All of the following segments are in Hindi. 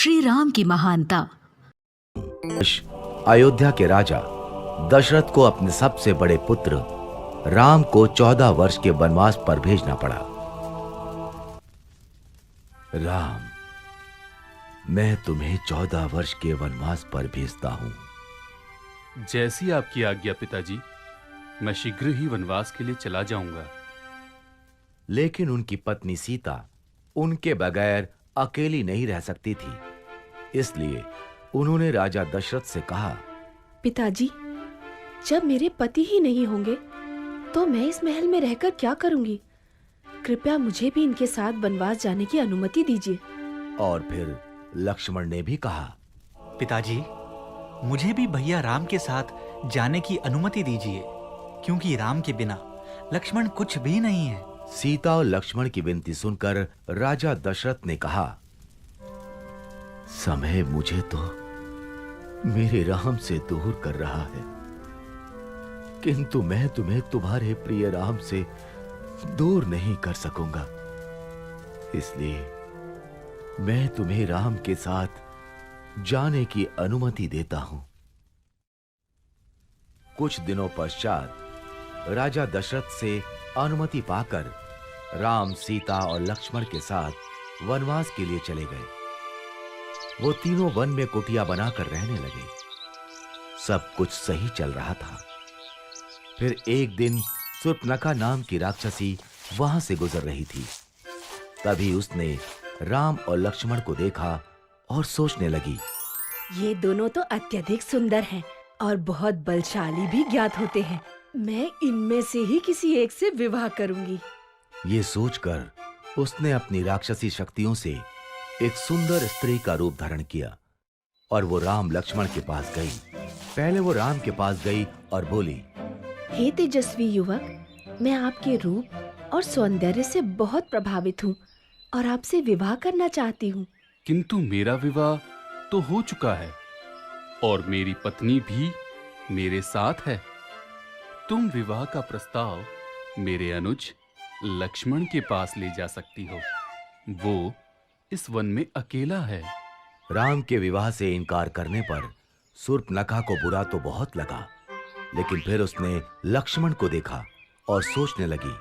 श्री राम की महानता। अयोध्या के राजा दशरथ को अपने सबसे बड़े पुत्र राम को 14 वर्ष के वनवास पर भेजना पड़ा। राम, मैं तुम्हें 14 वर्ष के वनवास पर भेजता हूं। जैसी आपकी आज्ञा पिताजी, मैं शीघ्र ही वनवास के लिए चला जाऊंगा। लेकिन उनकी पत्नी सीता उनके बगैर अकेली नहीं रह सकती थी, इसलिए उन्होंने राजा दशरथ से कहा, पिताजी, जब मेरे पति ही नहीं होंगे तो मैं इस महल में रहकर क्या करूंगी? कृपया मुझे भी इनके साथ वनवास जाने की अनुमति दीजिए। और फिर लक्ष्मण ने भी कहा, पिताजी, मुझे भी भैया राम के साथ जाने की अनुमति दीजिए, क्योंकि राम के बिना लक्ष्मण कुछ भी नहीं है। सीता और लक्ष्मण की विनती सुनकर राजा दशरथ ने कहा, समय मुझे तो मेरे राम से दूर कर रहा है, किंतु मैं तुम्हें तुम्हारे प्रिय राम से दूर नहीं कर सकूंगा। इसलिए मैं तुम्हें राम के साथ जाने की अनुमति देता हूं। कुछ दिनों पश्चात राजा दशरथ से अनुमति पाकर राम, सीता और लक्ष्मण के साथ वनवास के लिए चले गए। वो तीनों वन में कुटिया बनाकर रहने लगे। सब कुछ सही चल रहा था। फिर एक दिन शूर्पणखा नाम की राक्षसी वहां से गुजर रही थी। तभी उसने राम और लक्ष्मण को देखा और सोचने लगी, ये दोनों तो अत्यधिक सुंदर हैं और बहुत बलशाली भी ज्ञात होते हैं। मैं इनमें से ही किसी एक से विवाह करूंगी। ये सोचकर उसने अपनी राक्षसी शक्तियों से एक सुंदर स्त्री का रूप धारण किया और वो राम लक्ष्मण के पास गई। पहले वो राम के पास गई और बोली, हे तेजस्वी युवक, मैं आपके रूप और सौंदर्य से बहुत प्रभावित हूँ और आपसे विवाह करना चाहती हूँ। किंतु मेरा विवाह तो हो चुका है और मेरी पत्नी भी मेरे साथ है। तुम विवाह का प्रस्ताव मेरे अनुज लक्ष्मण के पास ले जा सकती हो। वो इस वन में अकेला है। राम के विवाह से इनकार करने पर शूर्पणखा को बुरा तो बहुत लगा, लेकिन फिर उसने लक्ष्मण को देखा और सोचने लगी,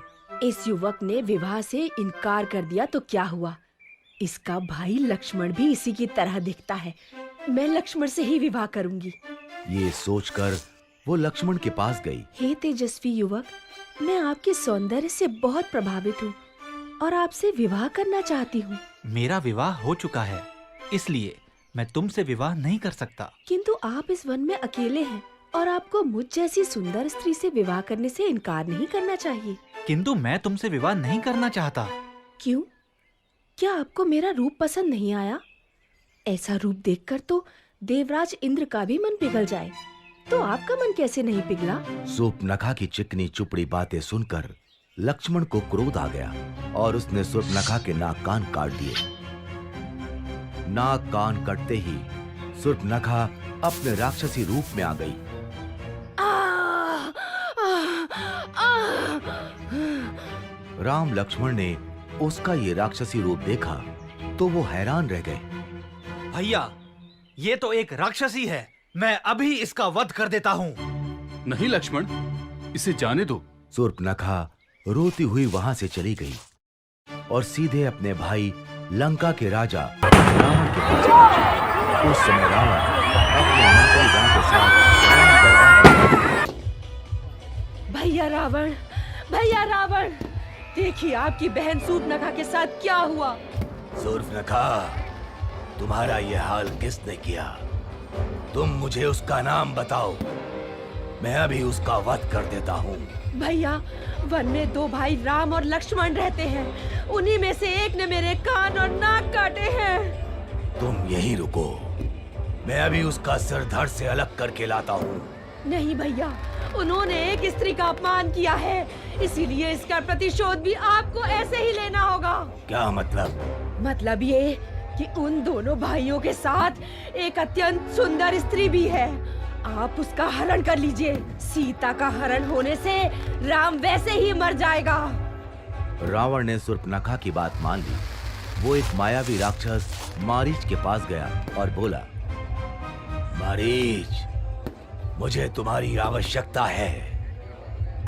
इस युवक ने विवाह से इनकार कर दिया तो क्या हुआ? इसका भाई लक्ष्मण भी इसी की तरह दिखता है। मैं लक्ष्मण से ही विवाह करूंगी। ये सोचकर वो लक्ष्मण के पास गई। हे तेजस्वी युवक, मैं आपके सौंदर्य से बहुत प्रभावित हूँ और आपसे विवाह करना चाहती हूँ। मेरा विवाह हो चुका है, इसलिए मैं तुमसे विवाह नहीं कर सकता। किंतु आप इस वन में अकेले हैं और आपको मुझ जैसी सुंदर स्त्री से विवाह करने से इनकार नहीं करना चाहिए। किंतु मैं तुमसे विवाह नहीं करना चाहता। क्यों? क्या आपको मेरा रूप पसंद नहीं आया? ऐसा रूप देखकर तो देवराज इंद्र का भी मन पिघल जाए, तो आपका मन कैसे नहीं पिघला? शूर्पणखा की चिकनी चुपड़ी बातें सुनकर लक्ष्मण को क्रोध आ गया और उसने शूर्पणखा के नाक कान काट दिए। नाक कान कटते ही शूर्पणखा अपने राक्षसी रूप में आ गई। राम लक्ष्मण ने उसका ये राक्षसी रूप देखा तो वो हैरान रह गए। भैया, ये तो एक राक्षसी है। मैं अभी इसका वध कर देता हूँ। नहीं लक्ष्मण, इसे जाने दो। शूर्पणखा रोती हुई वहां से चली गई और सीधे अपने भाई लंका के राजा रावण के पास पहुंची। उस समय रावण अपने मंत्री गण के साथ भैया रावण, देखिए आपकी बहन शूर्पणखा के साथ क्या हुआ। शूर्पणखा, तुम्हारा ये हाल किसने किया? तुम मुझे उसका नाम बताओ, मैं अभी उसका वध कर देता हूँ। भैया, वन में दो भाई राम और लक्ष्मण रहते हैं। उन्हीं में से एक ने मेरे कान और नाक काटे हैं। तुम यहीं रुको, मैं अभी उसका सिर धड़ से अलग करके लाता हूँ। नहीं भैया, उन्होंने एक स्त्री का अपमान किया है, इसीलिए इसका प्रतिशोध भी आपको ऐसे ही लेना होगा। क्या मतलब? मतलब ये कि उन दोनों भाइयों के साथ एक अत्यंत सुंदर स्त्री भी है। आप उसका हरण कर लीजिए। सीता का हरण होने से राम वैसे ही मर जाएगा। रावण ने शूर्पणखा की बात मान ली वो एक मायावी राक्षस मारीच के पास गया और बोला, मारीच, मुझे तुम्हारी आवश्यकता है।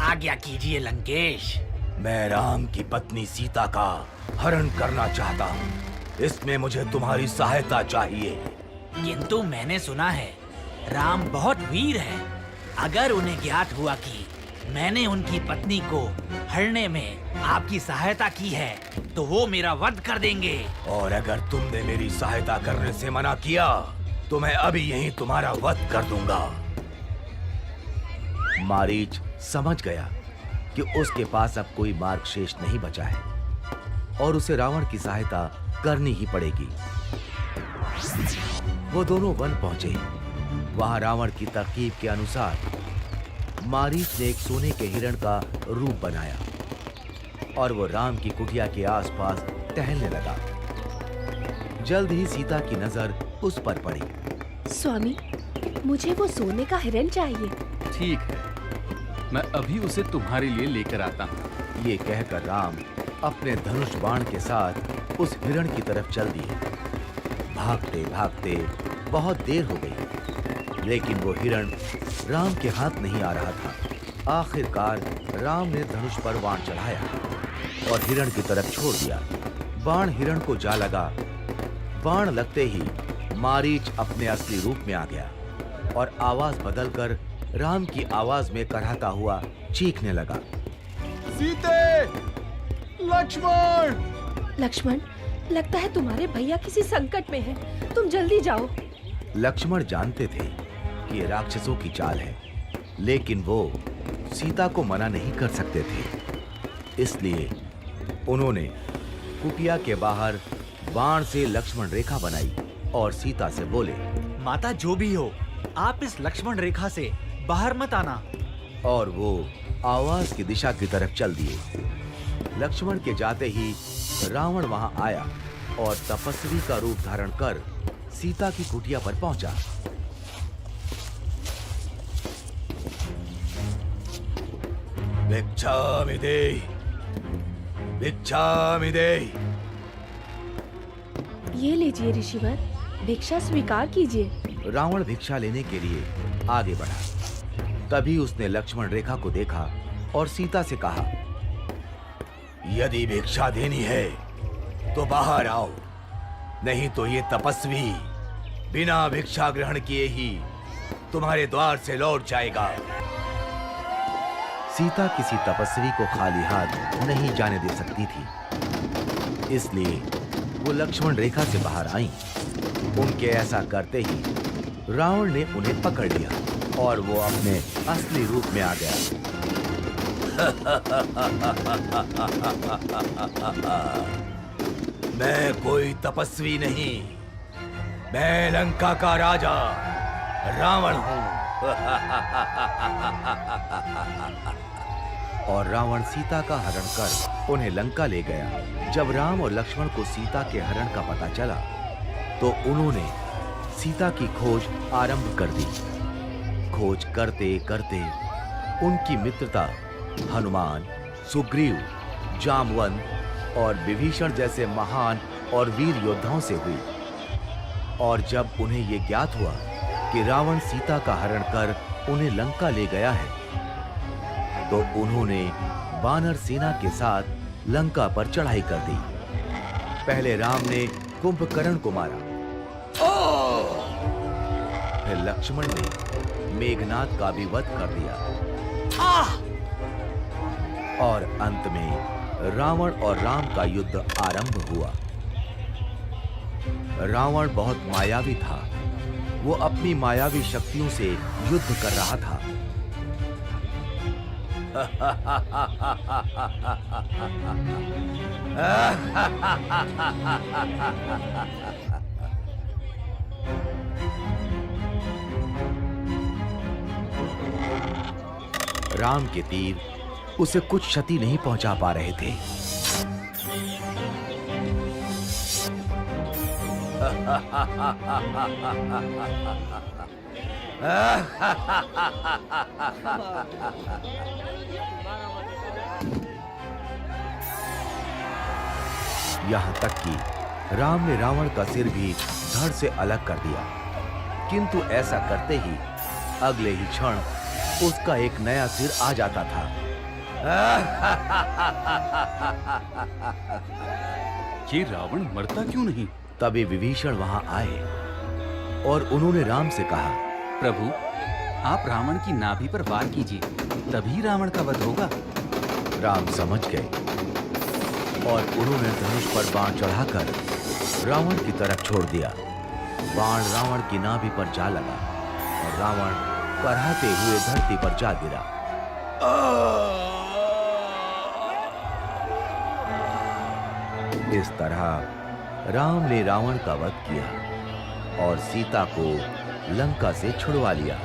आज्ञा कीजिए लंकेश। मैं राम की पत्नी सीता का हरण करना चाहता हूँ। इसमें मुझे तुम्हारी सहायता चाहिए। किंतु मैंने सुना है राम बहुत वीर है। अगर उन्हें ज्ञात हुआ कि मैंने उनकी पत्नी को हरने में आपकी सहायता की है तो वो मेरा वध कर देंगे। और अगर तुमने मेरी सहायता करने से मना किया तो मैं अभी यहीं तुम्हारा वध कर दूंगा। मारीच समझ गया कि उसके पास अब कोई मार्ग शेष नहीं बचा है और उसे रावण की सहायता करनी ही पड़ेगी। वो दोनों वन पहुंचे। वहां रावण की तरकीब के अनुसार मारीच ने एक सोने के हिरण का रूप बनाया और वो राम की कुटिया के आसपास टहलने लगा। जल्द ही सीता की नजर उस पर पड़ी। स्वामी, मुझे वो सोने का हिरण चाहिए। ठीक है, मैं अभी उसे तुम्हारे लिए लेकर आता हूँ। ये कहकर राम अपने धनुष बाण के साथ उस हिरण की तरफ चल दिए। भागते भागते बहुत देर हो गई, लेकिन वो हिरण राम के हाथ नहीं आ रहा था। आखिरकार राम ने धनुष पर बाण चढ़ाया और हिरण की तरफ छोड़ दिया। बाण हिरण को जा लगा। बाण लगते ही मारीच अपने असली रूप में आ गया और आवाज बदलकर राम की आवाज में कराहता हुआ चीखने लगा, सीते, लक्ष्मण! लक्ष्मण, लगता है तुम्हारे भैया किसी संकट में हैं। तुम जल्दी जाओ। लक्ष्मण जानते थे कि ये राक्षसों की चाल है, लेकिन वो सीता को मना नहीं कर सकते थे। इसलिए उन्होंने कुटिया के बाहर बाण से लक्ष्मण रेखा बनाई और सीता से बोले, माता जो भी हो, आप इस लक्ष्मण रेखा से बाहर मत आना। और वो आवाज की दिशा की तरफ चल दिए। लक्ष्मण के जाते ही रावण वहां आया और तपस्वी का रूप धारण कर सीता की कुटिया पर पहुंचा। भिक्षामि देहि, भिक्षामि देहि। ये लीजिए ऋषिवर, भिक्षा स्वीकार कीजिए। रावण भिक्षा लेने के लिए आगे बढ़ा। तभी उसने लक्ष्मण रेखा को देखा और सीता से कहा, यदि भिक्षा देनी है तो बाहर आओ, नहीं तो ये तपस्वी बिना भिक्षा ग्रहण किए ही तुम्हारे द्वार से लौट जाएगा। सीता किसी तपस्वी को खाली हाथ नहीं जाने दे सकती थी, इसलिए वो लक्ष्मण रेखा से बाहर आईं। उनके ऐसा करते ही रावण ने उन्हें पकड़ लिया और वो अपने असली रूप में आ गया। मैं कोई तपस्वी नहीं, मैं लंका का राजा रावण हूं। और रावण सीता का हरण कर उन्हें लंका ले गया। जब राम और लक्ष्मण को सीता के हरण का पता चला तो उन्होंने सीता की खोज आरंभ कर दी। खोज करते करते उनकी मित्रता हनुमान, सुग्रीव, जामवंत और विभीषण जैसे महान और वीर योद्धाओं से हुई। और जब उन्हें ये ज्ञात हुआ कि रावण सीता का हरण कर उन्हें लंका ले गया है, तो उन्होंने वानर सेना के साथ लंका पर चढ़ाई कर दी। पहले राम ने कुंभकर्ण को मारा, फिर लक्ष्मण ने मेघनाद का भी वध कर दिया और अंत में रावण और राम का युद्ध आरंभ हुआ। रावण बहुत मायावी था। वो अपनी मायावी शक्तियों से युद्ध कर रहा था। राम के तीर उसे कुछ क्षति नहीं पहुंचा पा रहे थे। यहां तक कि राम ने रावण का सिर भी धड़ से अलग कर दिया, किंतु ऐसा करते ही अगले ही क्षण उसका एक नया सिर आ जाता था। ये रावण मरता क्यों नहीं? तभी विभीषण वहां आए और उन्होंने राम से कहा, प्रभु, आप रावण की नाभि पर वार कीजिए, तभी रावण का वध होगा। राम समझ गए और उन्होंने धनुष पर बाण चढ़ाकर रावण की तरफ छोड़ दिया। बाण रावण की नाभि पर जा लगा और रावण कराहते हुए धरती पर जा गिरा। इस तरह राम ने रावण का वध किया और सीता को लंका से छुड़वा लिया।